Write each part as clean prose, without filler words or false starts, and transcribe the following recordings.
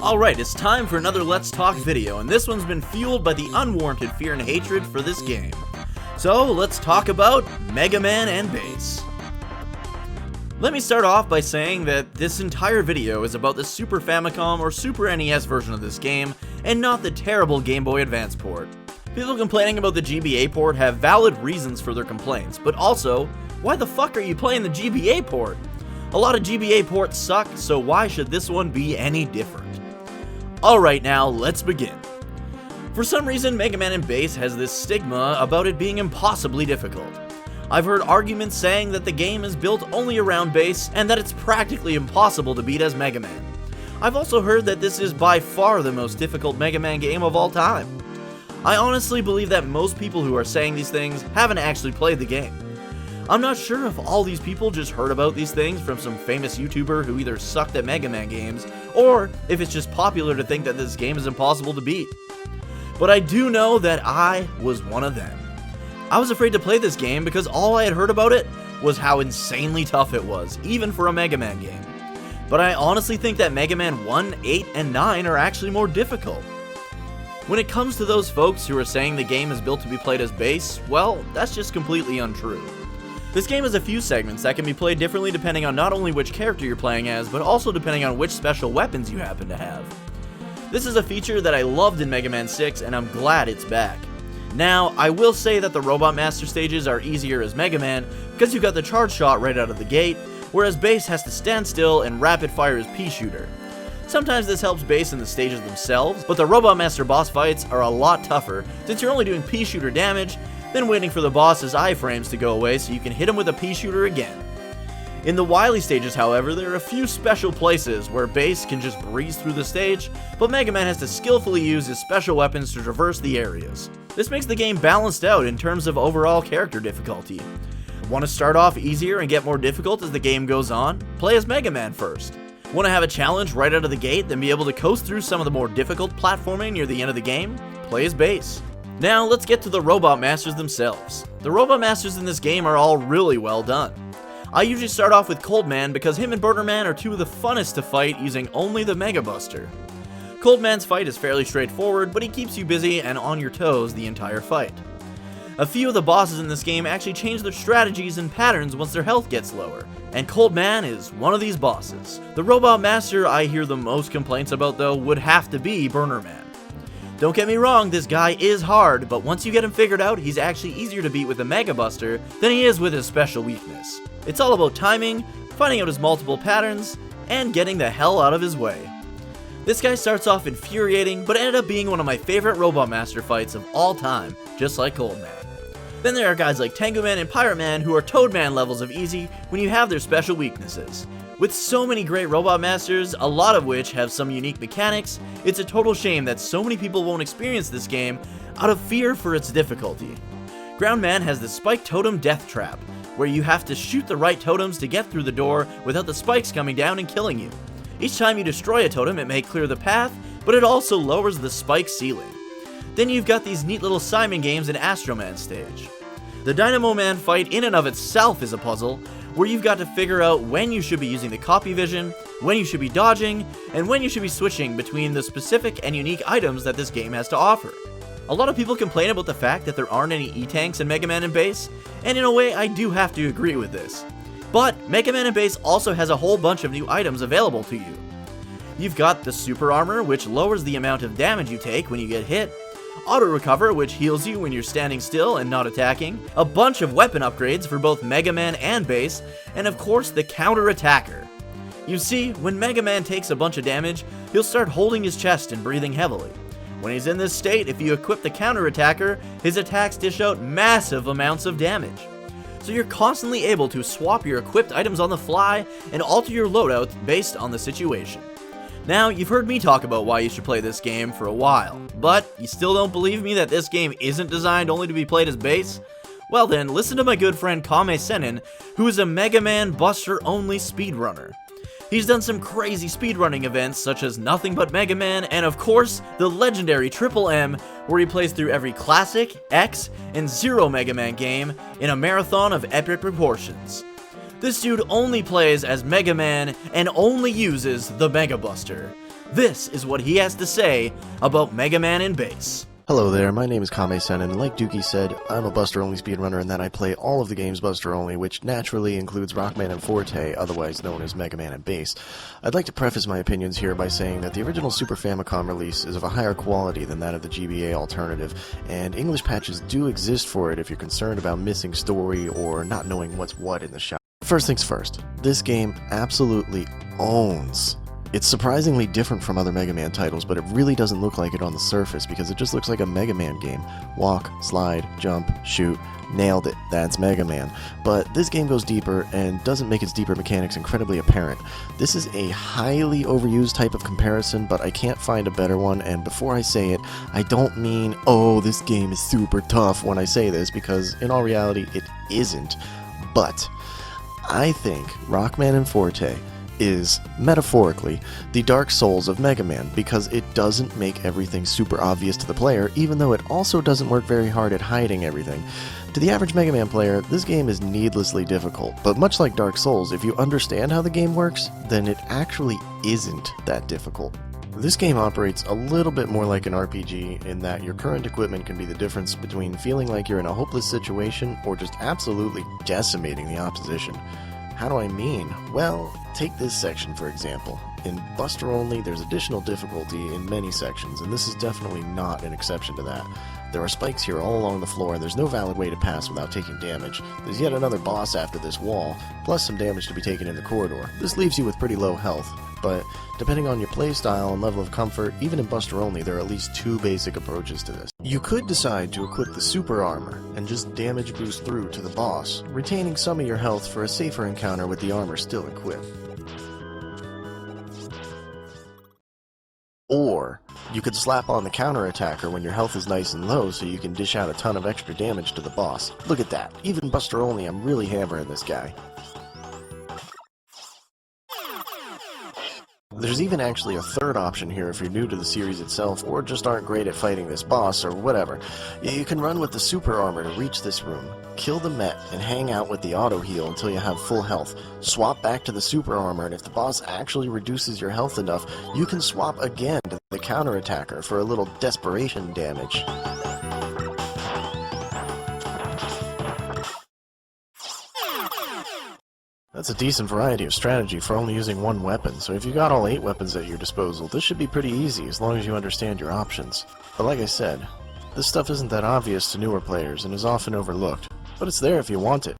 Alright, it's time for another Let's Talk video, and this one's been fueled by the unwarranted fear and hatred for this game. So, let's talk about Mega Man and Bass. Let me start off by saying that this entire video is about the Super Famicom or Super NES version of this game, and not the terrible Game Boy Advance port. People complaining about the GBA port have valid reasons for their complaints, but also, why the fuck are you playing the GBA port? A lot of GBA ports suck, so why should this one be any different? Alright now, let's begin. For some reason, Mega Man and Bass has this stigma about it being impossibly difficult. I've heard arguments saying that the game is built only around Bass, and that it's practically impossible to beat as Mega Man. I've also heard that this is by far the most difficult Mega Man game of all time. I honestly believe that most people who are saying these things haven't actually played the game. I'm not sure if all these people just heard about these things from some famous YouTuber who either sucked at Mega Man games, or if it's just popular to think that this game is impossible to beat. But I do know that I was one of them. I was afraid to play this game because all I had heard about it was how insanely tough it was, even for a Mega Man game. But I honestly think that Mega Man 1, 8, and 9 are actually more difficult. When it comes to those folks who are saying the game is built to be played as Bass, well, that's just completely untrue. This game has a few segments that can be played differently depending on not only which character you're playing as, but also depending on which special weapons you happen to have. This is a feature that I loved in Mega Man 6, and I'm glad it's back. Now, I will say that the Robot Master stages are easier as Mega Man, because you got the charge shot right out of the gate, whereas Bass has to stand still and rapid fire his pea shooter. Sometimes this helps Bass in the stages themselves, but the Robot Master boss fights are a lot tougher, since you're only doing pea shooter damage, then waiting for the boss's iframes to go away so you can hit him with a pea shooter again. In the Wily stages, however, there are a few special places where Bass can just breeze through the stage, but Mega Man has to skillfully use his special weapons to traverse the areas. This makes the game balanced out in terms of overall character difficulty. Want to start off easier and get more difficult as the game goes on? Play as Mega Man first. Want to have a challenge right out of the gate, then be able to coast through some of the more difficult platforming near the end of the game? Play as Bass. Now let's get to the Robot Masters themselves. The Robot Masters in this game are all really well done. I usually start off with Cold Man because him and Burner Man are two of the funnest to fight using only the Mega Buster. Cold Man's fight is fairly straightforward, but he keeps you busy and on your toes the entire fight. A few of the bosses in this game actually change their strategies and patterns once their health gets lower, and Cold Man is one of these bosses. The Robot Master I hear the most complaints about though would have to be Burner Man. Don't get me wrong, this guy is hard, but once you get him figured out, he's actually easier to beat with a Mega Buster than he is with his special weakness. It's all about timing, finding out his multiple patterns, and getting the hell out of his way. This guy starts off infuriating, but ended up being one of my favorite Robot Master fights of all time, just like Cold Man. Then there are guys like Tengu Man and Pirate Man who are Toad Man levels of easy when you have their special weaknesses. With so many great Robot Masters, a lot of which have some unique mechanics, it's a total shame that so many people won't experience this game out of fear for its difficulty. Ground Man has the Spike Totem Death Trap, where you have to shoot the right totems to get through the door without the spikes coming down and killing you. Each time you destroy a totem, it may clear the path, but it also lowers the spike ceiling. Then you've got these neat little Simon games in Astro Man stage. The Dynamo Man fight in and of itself is a puzzle, where you've got to figure out when you should be using the copy vision, when you should be dodging, and when you should be switching between the specific and unique items that this game has to offer. A lot of people complain about the fact that there aren't any E-Tanks in Mega Man and Bass, and in a way I do have to agree with this. But Mega Man and Bass also has a whole bunch of new items available to you. You've got the Super Armor, which lowers the amount of damage you take when you get hit, Auto Recover, which heals you when you're standing still and not attacking, a bunch of weapon upgrades for both Mega Man and Bass, and of course the Counter Attacker. You see, when Mega Man takes a bunch of damage, he'll start holding his chest and breathing heavily. When he's in this state, if you equip the Counter Attacker, his attacks dish out massive amounts of damage. So you're constantly able to swap your equipped items on the fly and alter your loadout based on the situation. Now, you've heard me talk about why you should play this game for a while, but you still don't believe me that this game isn't designed only to be played as Bass? Well then, listen to my good friend Kammesennin, who is a Mega Man Buster only speedrunner. He's done some crazy speedrunning events such as Nothing But Mega Man, and of course, the legendary Triple M, where he plays through every Classic, X, and Zero Mega Man game in a marathon of epic proportions. This dude only plays as Mega Man and only uses the Mega Buster. This is what he has to say about Mega Man and Bass. Hello there, my name is Kammesennin, and like Dookie said, I'm a Buster-only speedrunner in that I play all of the games Buster-only, which naturally includes Rockman and Forte, otherwise known as Mega Man and Bass. I'd like to preface my opinions here by saying that the original Super Famicom release is of a higher quality than that of the GBA alternative, and English patches do exist for it if you're concerned about missing story or not knowing what's what in the shop. First things first, this game absolutely owns. It's surprisingly different from other Mega Man titles, but it really doesn't look like it on the surface because it just looks like a Mega Man game. Walk, slide, jump, shoot, nailed it, that's Mega Man. But this game goes deeper and doesn't make its deeper mechanics incredibly apparent. This is a highly overused type of comparison, but I can't find a better one, and before I say it, I don't mean, oh, this game is super tough when I say this, because in all reality, it isn't. But I think Rockman and Forte is, metaphorically, the Dark Souls of Mega Man, because it doesn't make everything super obvious to the player, even though it also doesn't work very hard at hiding everything. To the average Mega Man player, this game is needlessly difficult, but much like Dark Souls, if you understand how the game works, then it actually isn't that difficult. This game operates a little bit more like an RPG in that your current equipment can be the difference between feeling like you're in a hopeless situation or just absolutely decimating the opposition. How do I mean? Well, take this section for example. In Buster Only, there's additional difficulty in many sections, and this is definitely not an exception to that. There are spikes here all along the floor, and there's no valid way to pass without taking damage. There's yet another boss after this wall, plus some damage to be taken in the corridor. This leaves you with pretty low health, but depending on your playstyle and level of comfort, even in Buster Only, there are at least two basic approaches to this. You could decide to equip the super armor and just damage boost through to the boss, retaining some of your health for a safer encounter with the armor still equipped. Or you could slap on the counter-attacker when your health is nice and low so you can dish out a ton of extra damage to the boss. Look at that, even Buster Only, I'm really hammering this guy. There's even actually a third option here if you're new to the series itself or just aren't great at fighting this boss or whatever. You can run with the super armor to reach this room, kill the Met, and hang out with the auto heal until you have full health. Swap back to the super armor, and if the boss actually reduces your health enough, you can swap again to the counter-attacker for a little desperation damage. That's a decent variety of strategy for only using one weapon, so if you got all 8 weapons at your disposal, this should be pretty easy as long as you understand your options. But like I said, this stuff isn't that obvious to newer players and is often overlooked, but it's there if you want it.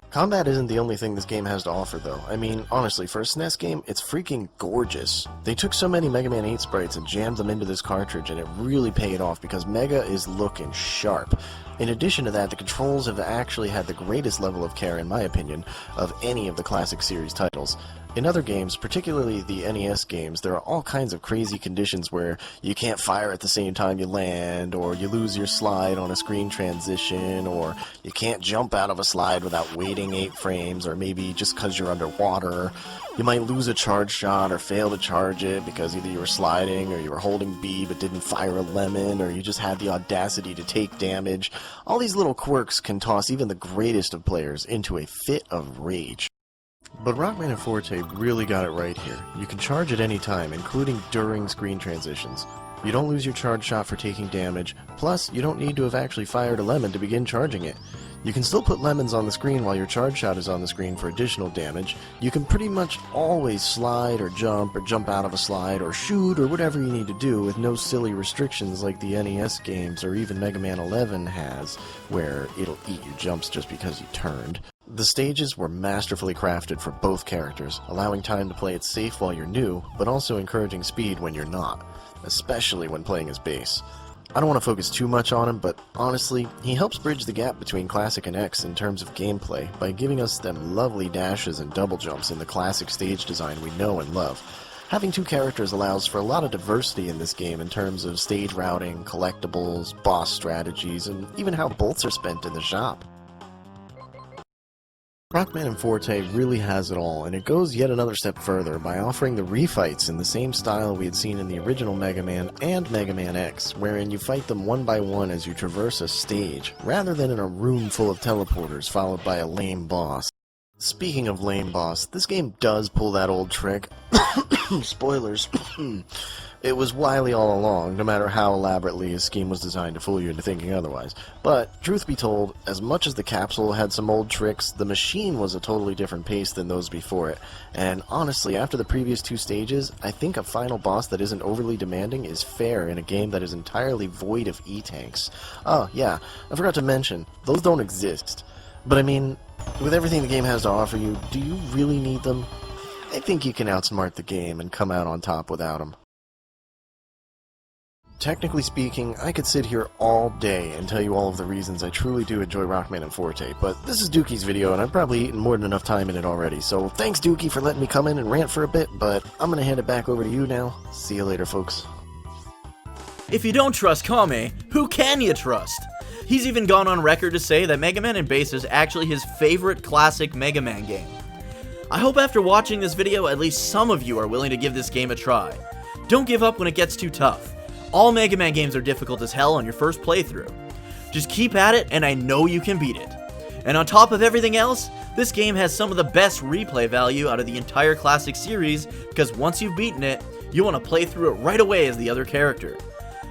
Combat isn't the only thing this game has to offer though. I mean, honestly, for a SNES game, it's freaking gorgeous. They took so many Mega Man 8 sprites and jammed them into this cartridge, and it really paid off because Mega is looking sharp. In addition to that, the controls have actually had the greatest level of care, in my opinion, of any of the classic series titles. In other games, particularly the NES games, there are all kinds of crazy conditions where you can't fire at the same time you land, or you lose your slide on a screen transition, or you can't jump out of a slide without waiting 8 frames, or maybe just because you're underwater. You might lose a charge shot or fail to charge it because either you were sliding or you were holding B but didn't fire a lemon, or you just had the audacity to take damage. All these little quirks can toss even the greatest of players into a fit of rage. But Rockman and Forte really got it right here. You can charge at any time, including during screen transitions. You don't lose your charge shot for taking damage, plus you don't need to have actually fired a lemon to begin charging it. You can still put lemons on the screen while your charge shot is on the screen for additional damage. You can pretty much always slide or jump out of a slide or shoot or whatever you need to do with no silly restrictions like the NES games or even Mega Man 11 has, where it'll eat your jumps just because you turned. The stages were masterfully crafted for both characters, allowing time to play it safe while you're new, but also encouraging speed when you're not, especially when playing as Bass. I don't want to focus too much on him, but honestly, he helps bridge the gap between Classic and X in terms of gameplay by giving us them lovely dashes and double jumps in the classic stage design we know and love. Having 2 characters allows for a lot of diversity in this game in terms of stage routing, collectibles, boss strategies, and even how bolts are spent in the shop. Rockman and Forte really has it all, and it goes yet another step further by offering the refights in the same style we had seen in the original Mega Man and Mega Man X, wherein you fight them one by one as you traverse a stage, rather than in a room full of teleporters followed by a lame boss. Speaking of lame boss, this game does pull that old trick. Spoilers. It was wily all along, no matter how elaborately his scheme was designed to fool you into thinking otherwise. But, truth be told, as much as the capsule had some old tricks, the machine was a totally different pace than those before it. And honestly, after the previous 2 stages, I think a final boss that isn't overly demanding is fair in a game that is entirely void of E-tanks. Oh, yeah, I forgot to mention, those don't exist. But I mean, with everything the game has to offer you, do you really need them? I think you can outsmart the game and come out on top without them. Technically speaking, I could sit here all day and tell you all of the reasons I truly do enjoy Rockman and Forte, but this is Dookie's video and I've probably eaten more than enough time in it already, so thanks Dookie for letting me come in and rant for a bit, but I'm gonna hand it back over to you now. See you later, folks. If you don't trust Kame, who can you trust? He's even gone on record to say that Mega Man and Bass is actually his favorite classic Mega Man game. I hope after watching this video at least some of you are willing to give this game a try. Don't give up when it gets too tough. All Mega Man games are difficult as hell on your first playthrough. Just keep at it and I know you can beat it. And on top of everything else, this game has some of the best replay value out of the entire classic series because once you've beaten it, you want to play through it right away as the other character.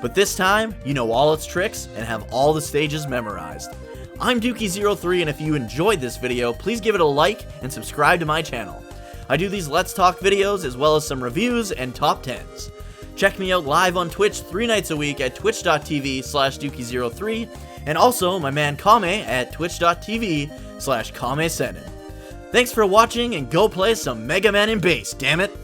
But this time, you know all its tricks and have all the stages memorized. I'm Dookie03 and if you enjoyed this video, please give it a like and subscribe to my channel. I do these Let's Talk videos as well as some reviews and top 10s. Check me out live on Twitch 3 nights a week at twitch.tv/Dookie03 and also my man Kame at twitch.tv/Kammesennin. Thanks for watching and go play some Mega Man and Bass, damn it!